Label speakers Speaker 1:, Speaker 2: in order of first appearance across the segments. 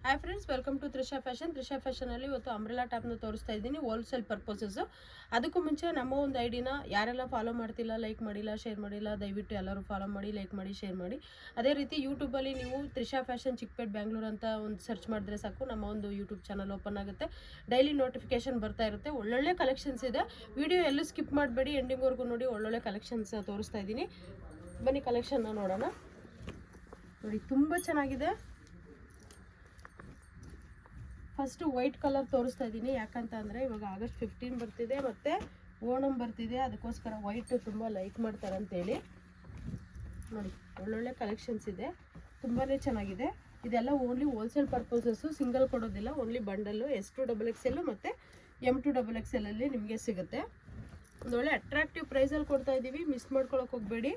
Speaker 1: Hi friends, welcome to Trisha ಫ್ಯಾಷನಲ್ಲಿ ಇವತ್ತು umbrella ಟಾಪ್ನ ತೋರಿಸ್ತಾ ಇದ್ದೀನಿ ಹೋಲ್ಸೇಲ್ ಪರ್ಪಸಸ್ಸು. ಅದಕ್ಕೂ ಮುಂಚೆ ನಮ್ಮ ಒಂದು ಐಡಿನ ಯಾರೆಲ್ಲ ಫಾಲೋ ಮಾಡ್ತಿಲ್ಲ, ಲೈಕ್ ಮಾಡಿಲ್ಲ, ಶೇರ್ ಮಾಡಿಲ್ಲ, ದಯವಿಟ್ಟು ಎಲ್ಲರೂ ಫಾಲೋ ಮಾಡಿ, ಲೈಕ್ ಮಾಡಿ, ಶೇರ್ ಮಾಡಿ. ಅದೇ ರೀತಿ ಯೂಟ್ಯೂಬಲ್ಲಿ ನೀವು ತ್ರಿಷಾ ಫ್ಯಾಷನ್ ಚಿಕ್ಕಪೇಟ್ ಬ್ಯಾಂಗ್ಳೂರ್ ಅಂತ ಒಂದು ಸರ್ಚ್ ಮಾಡಿದ್ರೆ ಸಾಕು, ನಮ್ಮ ಒಂದು ಯೂಟ್ಯೂಬ್ ಚಾನಲ್ ಓಪನ್ ಆಗುತ್ತೆ. ಡೈಲಿ ನೋಟಿಫಿಕೇಶನ್ ಬರ್ತಾ ಇರುತ್ತೆ. ಒಳ್ಳೊಳ್ಳೆ ಕಲೆಕ್ಷನ್ಸ್ ಇದೆ. ವಿಡಿಯೋ ಎಲ್ಲೂ ಸ್ಕಿಪ್ ಮಾಡಬೇಡಿ, ಎಂಡಿಂಗ್ವರೆಗೂ ನೋಡಿ. ಒಳ್ಳೊಳ್ಳೆ ಕಲೆಕ್ಷನ್ಸ್ ತೋರಿಸ್ತಾ ಇದ್ದೀನಿ. ಬನ್ನಿ ಕಲೆಕ್ಷನ್ನ ನೋಡೋಣ. ನೋಡಿ, ತುಂಬ ಚೆನ್ನಾಗಿದೆ. ಫಸ್ಟ್ ವೈಟ್ ಕಲರ್ ತೋರಿಸ್ತಾ ಇದ್ದೀನಿ. ಯಾಕಂತ ಅಂದರೆ ಇವಾಗ ಆಗಸ್ಟ್ 15 ಬರ್ತಿದೆ ಮತ್ತು ಓಣಂ ಬರ್ತಿದೆ. ಅದಕ್ಕೋಸ್ಕರ ವೈಟ್ ತುಂಬ ಲೈಕ್ ಮಾಡ್ತಾರೆ ಅಂತೇಳಿ ನೋಡಿ, ಒಳ್ಳೊಳ್ಳೆ ಕಲೆಕ್ಷನ್ಸ್ ಇದೆ. ತುಂಬಾ ಚೆನ್ನಾಗಿದೆ. ಇದೆಲ್ಲ ಓನ್ಲಿ ಹೋಲ್ಸೇಲ್ ಪರ್ಪಸಸ್ಸು, ಸಿಂಗಲ್ ಕೊಡೋದಿಲ್ಲ. ಓನ್ಲಿ ಬಂಡಲ್ಲು S2XXL ಮತ್ತು M2XXL ಅಲ್ಲಿ ನಿಮಗೆ ಸಿಗುತ್ತೆ. ಒಂದೊಳ್ಳೆ ಅಟ್ರಾಕ್ಟಿವ್ ಪ್ರೈಸಲ್ಲಿ ಕೊಡ್ತಾ ಇದ್ದೀವಿ. ಮಿಸ್ ಮಾಡ್ಕೊಳಕ್ಕೆ ಹೋಗಬೇಡಿ.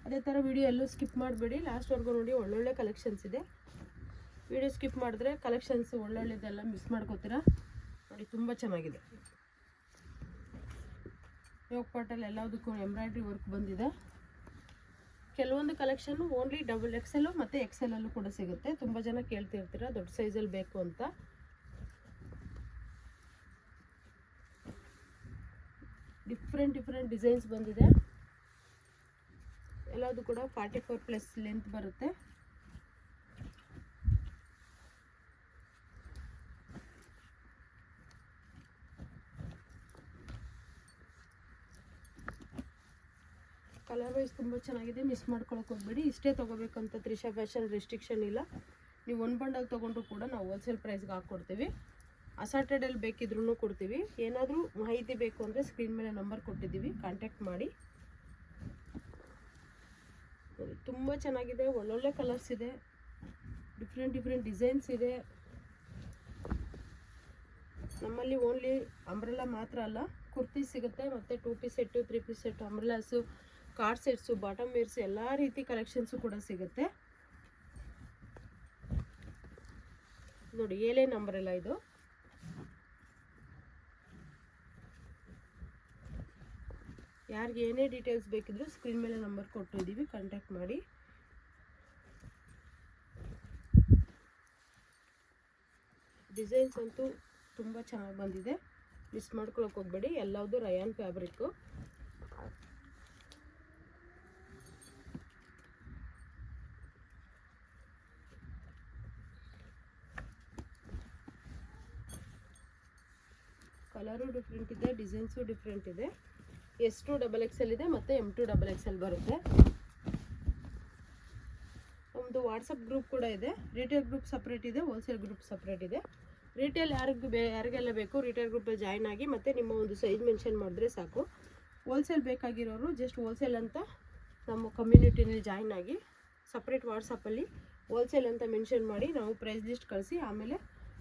Speaker 1: ಅದೇ ಥರ ವಿಡಿಯೋ ಎಲ್ಲೂ ಸ್ಕಿಪ್ ಮಾಡಬೇಡಿ, ಲಾಸ್ಟ್ವರೆಗೂ ನೋಡಿ. ಒಳ್ಳೊಳ್ಳೆ ಕಲೆಕ್ಷನ್ಸ್ ಇದೆ. ವಿಡಿಯೋ ಸ್ಕಿಪ್ ಮಾಡಿದ್ರೆ ಕಲೆಕ್ಷನ್ಸ್ ಒಳ್ಳೊಳ್ಳೆದೆಲ್ಲ ಮಿಸ್ ಮಾಡ್ಕೋತೀರಾ. ನೋಡಿ, ತುಂಬ ಚೆನ್ನಾಗಿದೆ. ಯೋಗ ಪಾಟಲ್ಲಿ ಎಲ್ಲದಕ್ಕೂ ಎಂಬ್ರಾಯ್ಡ್ರಿ ವರ್ಕ್ ಬಂದಿದೆ. ಕೆಲವೊಂದು ಕಲೆಕ್ಷನ್ನು ಓನ್ಲಿ XXL ಮತ್ತು XL ಅಲ್ಲೂ ಕೂಡ ಸಿಗುತ್ತೆ. ತುಂಬ ಜನ ಕೇಳ್ತಿರ್ತೀರ ದೊಡ್ಡ ಸೈಜಲ್ಲಿ ಬೇಕು ಅಂತ. ಡಿಫ್ರೆಂಟ್ ಡಿಸೈನ್ಸ್ ಬಂದಿದೆ. ಎಲ್ಲದು ಕೂಡ 44+ ಲೆಂತ್ ಬರುತ್ತೆ. ಕಲರ್ ವೈಸ್ ತುಂಬ ಚೆನ್ನಾಗಿದೆ. ಮಿಸ್ ಮಾಡ್ಕೊಳಕ್ಕೆ ಹೋಗ್ಬೇಡಿ. ಇಷ್ಟೇ ತೊಗೋಬೇಕಂತ ತ್ರಿಷಾ ಫ್ಯಾಷನ್ ರೆಸ್ಟ್ರಿಕ್ಷನ್ ಇಲ್ಲ. ನೀವು ಒಂದು ಬಂಡಲ್ ತೊಗೊಂಡ್ರು ಕೂಡ ನಾವು ಹೋಲ್ಸೇಲ್ ಪ್ರೈಸ್ಗೆ ಹಾಕ್ಕೊಡ್ತೀವಿ. ಅಸಾರ್ಟೆಡಲ್ಲಿ ಬೇಕಿದ್ರೂ ಕೊಡ್ತೀವಿ. ಏನಾದರೂ ಮಾಹಿತಿ ಬೇಕು ಅಂದರೆ ಸ್ಕ್ರೀನ್ ಮೇಲೆ ನಂಬರ್ ಕೊಟ್ಟಿದ್ದೀವಿ, ಕಾಂಟ್ಯಾಕ್ಟ್ ಮಾಡಿ. ತುಂಬ ಚೆನ್ನಾಗಿದೆ. ಒಳ್ಳೊಳ್ಳೆ ಕಲರ್ಸ್ ಇದೆ. ಡಿಫ್ರೆಂಟ್ ಡಿಸೈನ್ಸ್ ಇದೆ. ನಮ್ಮಲ್ಲಿ ಓನ್ಲಿ ಅಂಬ್ರೆಲಾ ಮಾತ್ರ ಅಲ್ಲ, ಕುರ್ತಿ ಸಿಗುತ್ತೆ ಮತ್ತು 2 piece set, 3 piece set, umbrellas, ಕಾರ್ಡ್ ಸೆಟ್ಸು, ಬಾಟಮ್ ವೇರ್ಸ್ ಎಲ್ಲ ರೀತಿ ಕಲೆಕ್ಷನ್ಸು ಕೂಡ ಸಿಗುತ್ತೆ. ನೋಡಿ, ಏಲೇನ್ ಅಂಬ್ರೆಲಾ ಇದು. ಯಾರಿಗೆ ಏನೇ ಡೀಟೇಲ್ಸ್ ಬೇಕಿದ್ರು ಸ್ಕ್ರೀನ್ ಮೇಲೆ ನಂಬರ್ ಕೊಟ್ಟಿದ್ದೀವಿ, ಕಾಂಟ್ಯಾಕ್ಟ್ ಮಾಡಿ. ಡಿಸೈನ್ಸ್ ಅಂತೂ ತುಂಬ ಚೆನ್ನಾಗಿ ಬಂದಿದೆ. ಮಿಸ್ ಮಾಡ್ಕೊಳಕ್ಕೆ ಹೋಗ್ಬೇಡಿ. ಎಲ್ಲವುದು ರಯಾನ್ ಫ್ಯಾಬ್ರಿಕ್ಕು. ಕಲರು ಡಿಫ್ರೆಂಟ್ ಇದೆ, ಡಿಸೈನ್ಸು ಡಿಫ್ರೆಂಟ್ ಇದೆ. S2XXL ಇದೆ ಮತ್ತು M2XXL ಬರುತ್ತೆ. ನಮ್ಮದು ವಾಟ್ಸಪ್ ಗ್ರೂಪ್ ಕೂಡ ಇದೆ. ರಿಟೇಲ್ ಗ್ರೂಪ್ ಸಪ್ರೇಟ್ ಇದೆ, ಹೋಲ್ಸೇಲ್ ಗ್ರೂಪ್ ಸಪ್ರೇಟ್ ಇದೆ. ರಿಟೇಲ್ ಯಾರಿಗೆಲ್ಲ ಬೇಕು ರಿಟೇಲ್ ಗ್ರೂಪಲ್ಲಿ ಜಾಯ್ನ್ ಆಗಿ ಮತ್ತು ನಿಮ್ಮ ಒಂದು ಸೈಜ್ ಮೆನ್ಷನ್ ಮಾಡಿದ್ರೆ ಸಾಕು. ಹೋಲ್ಸೇಲ್ ಬೇಕಾಗಿರೋರು ಜಸ್ಟ್ ಹೋಲ್ಸೇಲ್ ಅಂತ ನಮ್ಮ ಕಮ್ಯುನಿಟಿನಲ್ಲಿ ಜಾಯ್ನ್ ಆಗಿ ಸಪ್ರೇಟ್ ವಾಟ್ಸಪ್ಪಲ್ಲಿ ಹೋಲ್ಸೇಲ್ ಅಂತ ಮೆನ್ಷನ್ ಮಾಡಿ ನಾವು ಪ್ರೈಸ್ ಲಿಸ್ಟ್ ಕಳಿಸಿ, ಆಮೇಲೆ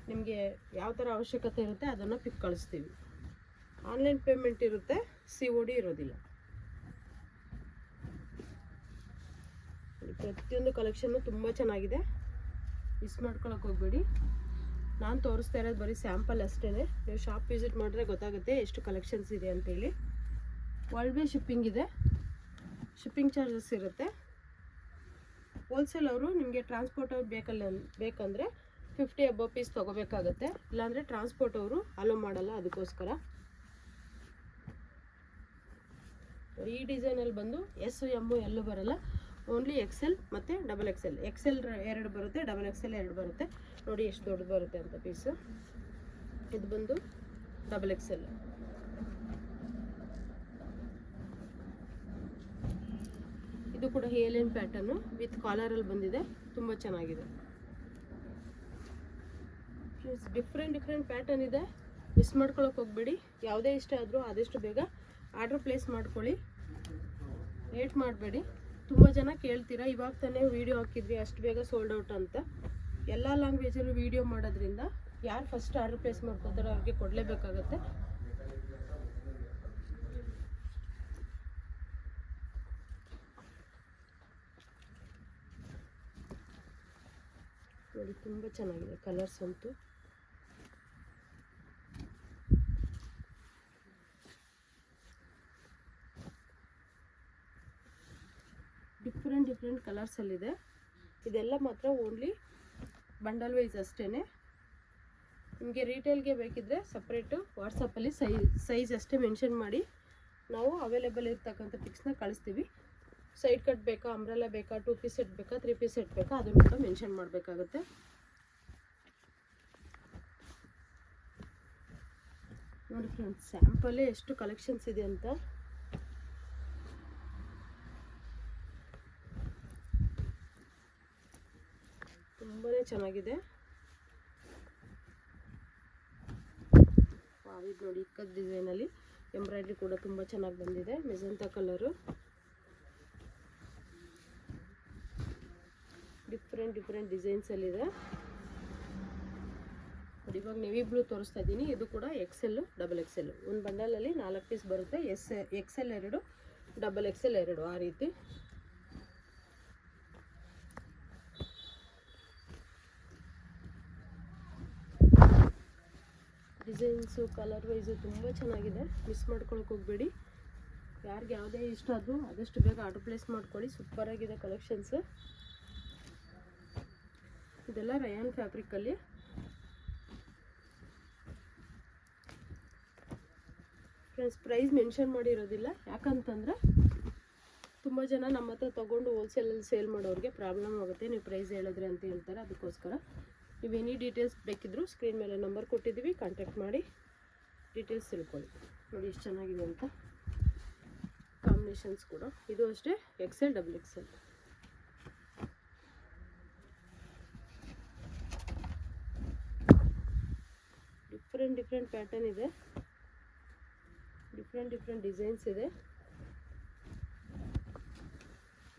Speaker 1: ನಿಮಗೆ ಯಾವ ಥರ ಅವಶ್ಯಕತೆ ಇರುತ್ತೆ ಅದನ್ನು ಪಿಕ್ ಕಳಿಸ್ತೀವಿ. ಆನ್ಲೈನ್ ಪೇಮೆಂಟ್ ಇರುತ್ತೆ, COD ಇರೋದಿಲ್ಲ. ಪ್ರತಿಯೊಂದು ಕಲೆಕ್ಷನ್ನು ತುಂಬ ಚೆನ್ನಾಗಿದೆ. ಮಿಸ್ ಮಾಡ್ಕೊಳಕ್ಕೆ ಹೋಗಬೇಡಿ. ನಾನು ತೋರಿಸ್ತಾ ಇರೋದು ಬರೀ ಸ್ಯಾಂಪಲ್ ಅಷ್ಟೇ. ನೀವು ಶಾಪ್ ವಿಸಿಟ್ ಮಾಡಿದ್ರೆ ಗೊತ್ತಾಗುತ್ತೆ ಎಷ್ಟು ಕಲೆಕ್ಷನ್ಸ್ ಇದೆ ಅಂತೇಳಿ. ವರ್ಲ್ಡ್ ವೇ ಶಿಪ್ಪಿಂಗ್ ಇದೆ. ಶಿಪ್ಪಿಂಗ್ ಚಾರ್ಜಸ್ ಇರುತ್ತೆ. ಹೋಲ್ಸೇಲ್ ಅವರು ನಿಮಗೆ ಟ್ರಾನ್ಸ್ಪೋರ್ಟ್ ಅವ್ರು ಬೇಕಂದರೆ 50 ಅಬವ್ ಪೀಸ್ ತೊಗೋಬೇಕಾಗತ್ತೆ. ಇಲ್ಲಾಂದರೆ ಟ್ರಾನ್ಸ್ಪೋರ್ಟ್ ಅವರು ಅಲೋ ಮಾಡಲ್ಲ. ಅದಕ್ಕೋಸ್ಕರ ಈ ಡಿಸೈನಲ್ಲಿ ಬಂದು S, M, L ಬರಲ್ಲ. ಓನ್ಲಿ XL ಮತ್ತು XXL. XL 2 ಬರುತ್ತೆ, XXL 2 ಬರುತ್ತೆ. ನೋಡಿ ಎಷ್ಟು ದೊಡ್ಡದು ಬರುತ್ತೆ ಅಂತ ಪೀಸು. ಇದು ಬಂದು XXL. ಇದು ಕೂಡ ಏಲೇನ್ ಪ್ಯಾಟರ್ನು ವಿತ್ ಕಾಲರಲ್ಲಿ ಬಂದಿದೆ. ತುಂಬ ಚೆನ್ನಾಗಿದೆ. ಡಿಫ್ರೆಂಟ್ ಪ್ಯಾಟರ್ನ್ ಇದೆ. ಮಿಸ್ ಮಾಡ್ಕೊಳಕ್ಕೆ ಹೋಗಬೇಡಿ. ಯಾವುದೇ ಇಷ್ಟ ಆದರೂ ಆದಷ್ಟು ಬೇಗ ಆರ್ಡ್ರ್ ಪ್ಲೇಸ್ ಮಾಡ್ಕೊಳ್ಳಿ. ಲೇಟ್ ಮಾಡಬೇಡಿ. ತುಂಬ ಜನ ಕೇಳ್ತೀರಾ, ಇವಾಗ ತಾನೇ ವೀಡಿಯೋ ಹಾಕಿದ್ವಿ ಅಷ್ಟು ಬೇಗ ಸೋಲ್ಡ್ ಔಟ್ ಅಂತ. ಎಲ್ಲ ಲ್ಯಾಂಗ್ವೇಜಲ್ಲೂ ವೀಡಿಯೋ ಮಾಡೋದ್ರಿಂದ ಯಾರು ಫಸ್ಟ್ ಆರ್ಡ್ರ್ ಪ್ಲೇಸ್ ಮಾಡ್ಕೊತಾರೋ ಅವ್ರಿಗೆ ಕೊಡಲೇಬೇಕಾಗತ್ತೆ. ನೋಡಿ, ತುಂಬ ಚೆನ್ನಾಗಿದೆ ಕಲರ್ಸ್ ಅಂತೂ. ಡಿಫ್ರೆಂಟ್ ಕಲರ್ಸಲ್ಲಿದೆ. ಇದೆಲ್ಲ ಮಾತ್ರ ಓನ್ಲಿ ಬಂಡಲ್ ವೈಸ್ ಅಷ್ಟೇ. ನಿಮಗೆ ರೀಟೇಲ್ಗೆ ಬೇಕಿದ್ದರೆ ಸಪ್ರೇಟು ವಾಟ್ಸಪ್ಪಲ್ಲಿ ಸೈಜ್ ಅಷ್ಟೇ ಮೆನ್ಷನ್ ಮಾಡಿ ನಾವು ಅವೈಲೇಬಲ್ ಇರ್ತಕ್ಕಂಥ ಪಿಕ್ಸ್ನ ಕಳಿಸ್ತೀವಿ. ಸೈಡ್ ಕಟ್ ಬೇಕಾ, ಅಂಬ್ರೆಲಾ ಬೇಕಾ, 2 ಪೀಸ್ ಸೆಟ್ ಬೇಕಾ, 3 ಪೀಸ್ ಸೆಟ್ ಬೇಕಾ ಅದನ್ನು ಕೂಡ ಮೆನ್ಷನ್ ಮಾಡಬೇಕಾಗುತ್ತೆ. ನೋಡಿ ಫ್ರೆಂಡ್ಸ್, ಸ್ಯಾಂಪಲ್ಲೇ ಎಷ್ಟು ಕಲೆಕ್ಷನ್ಸ್ ಇದೆ ಅಂತ. ತುಂಬಾ ಚೆನ್ನಾಗಿದೆ. ಇದು ನೋಡಿ ಇಕ್ಕದ ಡಿಸೈನಲ್ಲಿ ಎಂಬ್ರಾಯ್ಡ್ರಿ ಕೂಡ ತುಂಬ ಚೆನ್ನಾಗಿ ಬಂದಿದೆ. ಮೆಜೆಂಟಾ ಕಲರು, ಡಿಫ್ರೆಂಟ್ ಡಿಸೈನ್ಸಲ್ಲಿದೆ ನೋಡಿ. ಇವಾಗ ನೆವಿ ಬ್ಲೂ ತೋರಿಸ್ತಾ ಇದ್ದೀನಿ. ಇದು ಕೂಡ XL, XXL ಒಂದು ಬಂಡಲಲ್ಲಿ 4 ಪೀಸ್ ಬರುತ್ತೆ. XL 2, XXL 2 ಆ ರೀತಿ. ಡಿಸೈನ್ಸು ಕಲರ್ ವೈಸು ತುಂಬ ಚೆನ್ನಾಗಿದೆ. ಮಿಸ್ ಮಾಡ್ಕೊಳಕ್ಕೆ ಹೋಗಬೇಡಿ. ಯಾರಿಗೆ ಯಾವುದೇ ಇಷ್ಟ ಆದರೂ ಆದಷ್ಟು ಬೇಗ ಆರ್ಡರ್ ಪ್ಲೇಸ್ ಮಾಡ್ಕೊಳ್ಳಿ. ಸೂಪರಾಗಿದೆ ಕಲೆಕ್ಷನ್ಸ್. ಇದೆಲ್ಲ ರಯಾನ್ ಫ್ಯಾಬ್ರಿಕಲ್ಲಿ. ಫ್ರೆಂಡ್ಸ್, ಪ್ರೈಸ್ ಮೆನ್ಷನ್ ಮಾಡಿರೋದಿಲ್ಲ. ಯಾಕಂತಂದರೆ ತುಂಬ ಜನ ನಮ್ಮ ಹತ್ರ ತೊಗೊಂಡು ಹೋಲ್ಸೇಲಲ್ಲಿ ಸೇಲ್ ಮಾಡೋರಿಗೆ ಪ್ರಾಬ್ಲಮ್ ಆಗುತ್ತೆ, ನೀವು ಪ್ರೈಸ್ ಹೇಳಿದ್ರೆ ಅಂತ ಹೇಳ್ತಾರೆ. ಅದಕ್ಕೋಸ್ಕರ ನೀವು ಎನಿ ಡೀಟೇಲ್ಸ್ ಬೇಕಿದ್ದರೂ ಸ್ಕ್ರೀನ್ ಮೇಲೆ ನಂಬರ್ ಕೊಟ್ಟಿದ್ದೀವಿ, ಕಾಂಟ್ಯಾಕ್ಟ್ ಮಾಡಿ ಡೀಟೇಲ್ಸ್ ತಿಳ್ಕೊಳ್ಳಿ. ನೋಡಿ ಎಷ್ಟು ಚೆನ್ನಾಗಿದೆ ಅಂತ. ಕಾಂಬಿನೇಷನ್ಸ್ ಕೂಡ ಇದು ಅಷ್ಟೇ XL, XXL. ಡಿಫ್ರೆಂಟ್ ಪ್ಯಾಟರ್ನ್ ಇದೆ, ಡಿಫ್ರೆಂಟ್ ಡಿಸೈನ್ಸ್ ಇದೆ.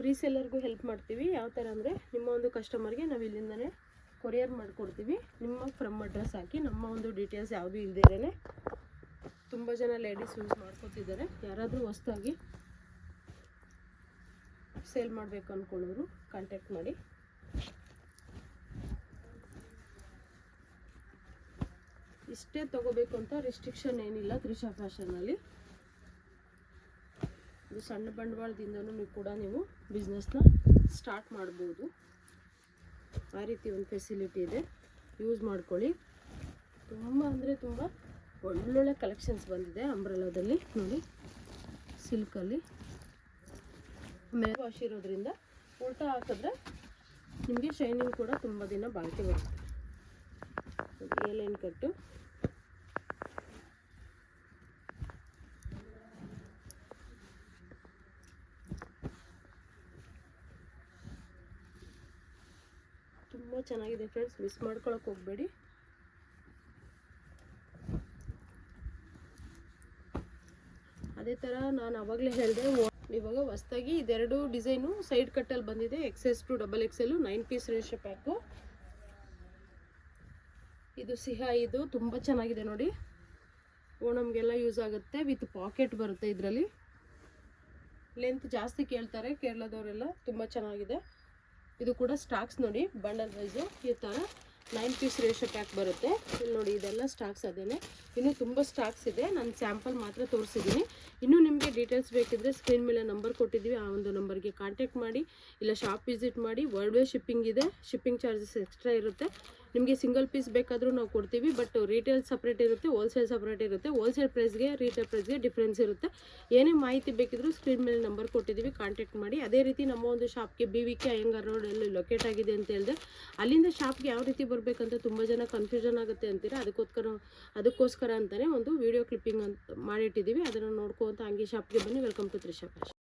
Speaker 1: ರೀಸೆಲ್ಲರ್ಗೂ ಹೆಲ್ಪ್ ಮಾಡ್ತೀವಿ. ಯಾವ ಥರ ಅಂದರೆ, ನಿಮ್ಮ ಒಂದು ಕಸ್ಟಮರ್ಗೆ ನಾವು ಇಲ್ಲಿಂದನೇ ಕೊರಿಯರ್ ಮಾಡಿಕೊಡ್ತೀವಿ. ನಿಮ್ಮ ಫ್ರಮ್ ಅಡ್ರೆಸ್ ಹಾಕಿ, ನಮ್ಮ ಒಂದು ಡೀಟೇಲ್ಸ್ ಯಾವುದೂ ಇಲ್ಲದೇ ತುಂಬ ಜನ ಲೇಡೀಸ್ ಯೂಸ್ ಮಾಡ್ಕೊತಿದ್ದಾರೆ. ಯಾರಾದರೂ ಹೊಸ್ದಾಗಿ ಸೇಲ್ ಮಾಡಬೇಕು ಅಂದ್ಕೊಳ್ಳೋರು ಕಾಂಟ್ಯಾಕ್ಟ್ ಮಾಡಿ. ಇಷ್ಟೇ ತೊಗೋಬೇಕು ಅಂತ ರಿಸ್ಟ್ರಿಕ್ಷನ್ ಏನಿಲ್ಲ ತ್ರಿಷಾ ಫ್ಯಾಷನಲ್ಲಿ. ಇದು ಸಣ್ಣ ಬಂಡವಾಳದಿಂದನೂ ಕೂಡ ನೀವು ಬಿಸ್ನೆಸ್ನ ಸ್ಟಾರ್ಟ್ ಮಾಡ್ಬೋದು. ಆ ರೀತಿ ಒಂದು ಫೆಸಿಲಿಟಿ ಇದೆ, ಯೂಸ್ ಮಾಡ್ಕೊಳ್ಳಿ. ತುಂಬ ಅಂದರೆ ತುಂಬ ಒಳ್ಳೊಳ್ಳೆ ಕಲೆಕ್ಷನ್ಸ್ ಬಂದಿದೆ ಅಂಬ್ರೆಲಾದಲ್ಲಿ. ನೋಡಿ, ಸಿಲ್ಕಲ್ಲಿ ಮೇಲೆ ವಾಶ್ ಇರೋದ್ರಿಂದ ಉಲ್ಟಾ ಹಾಕಿದ್ರೆ ನಿಮಗೆ ಶೈನಿಂಗ್ ಕೂಡ ತುಂಬ ದಿನ ಬಾಳಿಕೆ ಬರುತ್ತೆ. ಎ ಲೈನ್ ಕಟ್ಟು, ತುಂಬ ಚೆನ್ನಾಗಿದೆ ಫ್ರೆಂಡ್ಸ್. ಮಿಸ್ ಮಾಡ್ಕೊಳಕ್ಕೆ ಹೋಗಬೇಡಿ. ಅದೇ ಥರ ನಾನು ಆವಾಗಲೇ ಹೇಳಿದೆ, ಇವಾಗ ಹೊಸ್ದಾಗಿ ಇದೆರಡು ಡಿಸೈನು ಸೈಡ್ ಕಟ್ಟಲ್ಲಿ ಬಂದಿದೆ. XS to XXL 9 piece ratio pack. ಇದು ಇದು ತುಂಬ ಚೆನ್ನಾಗಿದೆ ನೋಡಿ. ಓಣಮ್ಗೆಲ್ಲ ಯೂಸ್ ಆಗುತ್ತೆ. ವಿತ್ ಪಾಕೆಟ್ ಬರುತ್ತೆ ಇದರಲ್ಲಿ. ಲೆಂತ್ ಜಾಸ್ತಿ ಕೇಳ್ತಾರೆ ಕೇರಳದವರೆಲ್ಲ. ತುಂಬ ಚೆನ್ನಾಗಿದೆ. ಇದು ಕೂಡ ಸ್ಟಾಕ್ಸ್ ನೋಡಿ, ಬಂಡಲ್ ವೈಸು ಈ ಥರ 9 ಪೀಸ್ ರೇಷೋ ಪ್ಯಾಕ್ ಬರುತ್ತೆ. ಇಲ್ಲಿ ನೋಡಿ, ಇದೆಲ್ಲ ಸ್ಟಾಕ್ಸ್ ಅದೇನೆ. ಇನ್ನೂ ತುಂಬ ಸ್ಟಾಕ್ಸ್ ಇದೆ. ನಾನು ಸ್ಯಾಂಪಲ್ ಮಾತ್ರ ತೋರಿಸಿದ್ದೀನಿ. ಇನ್ನೂ ನಿಮಗೆ ಡೀಟೇಲ್ಸ್ ಬೇಕಿದ್ದರೆ ಸ್ಕ್ರೀನ್ ಮೇಲೆ ನಂಬರ್ ಕೊಟ್ಟಿದ್ದೀವಿ, ಆ ಒಂದು ನಂಬರ್ಗೆ ಕಾಂಟ್ಯಾಕ್ಟ್ ಮಾಡಿ, ಇಲ್ಲ ಶಾಪ್ ವಿಸಿಟ್ ಮಾಡಿ. ವರ್ಲ್ಡ್ ವೈಡ್ ಶಿಪ್ಪಿಂಗ್ ಇದೆ, ಶಿಪ್ಪಿಂಗ್ ಚಾರ್ಜಸ್ ಎಕ್ಸ್ಟ್ರಾ ಇರುತ್ತೆ. ನಿಮಗೆ ಸಿಂಗಲ್ ಪೀಸ್ ಬೇಕಾದರೂ ನಾವು ಕೊಡ್ತೀವಿ, ಬಟ್ ರಿಟೇಲ್ ಸಪ್ರೇಟ್ ಇರುತ್ತೆ, ಹೋಲ್ಸೇಲ್ ಸಪ್ರೇಟ್ ಇರುತ್ತೆ. ಹೋಲ್ಸೇಲ್ ಪ್ರೈಸ್ಗೆ ರಿಟೇಲ್ ಪ್ರೈಸ್ಗೆ ಡಿಫ್ರೆನ್ಸ್ ಇರುತ್ತೆ. ಏನೇ ಮಾಹಿತಿ ಬೇಕಿದ್ದರೂ ಸ್ಕ್ರೀನ್ ಮೇಲೆ ನಂಬರ್ ಕೊಟ್ಟಿದ್ದೀವಿ, ಕಾಂಟ್ಯಾಕ್ಟ್ ಮಾಡಿ. ಅದೇ ರೀತಿ ನಮ್ಮ ಒಂದು ಶಾಪ್ಗೆ BVK ಅಯ್ಯಂಗಾರ್ ರೋಡಲ್ಲಿ ಲೊಕೇಟ್ ಆಗಿದೆ ಅಂತ ಹೇಳಿದೆ. ಅಲ್ಲಿಂದ ಶಾಪ್ಗೆ ಯಾವ ರೀತಿ ಬರಬೇಕಂತ ತುಂಬ ಜನ ಕನ್ಫ್ಯೂಷನ್ ಆಗುತ್ತೆ ಅಂತೀರಾ. ಅದಕ್ಕೋಸ್ಕರ ಅಂತಲೇ ಒಂದು ವಿಡಿಯೋ ಕ್ಲಿಪ್ಪಿಂಗ್ ಅಂತ ಮಾಡಿಟ್ಟಿದ್ದೀವಿ. ಅದನ್ನು ನೋಡ್ಕೊ ಅಂತ ಹಂಗೆ ಶಾಪ್ಗೆ ಬನ್ನಿ. Welcome to Trisha fashion.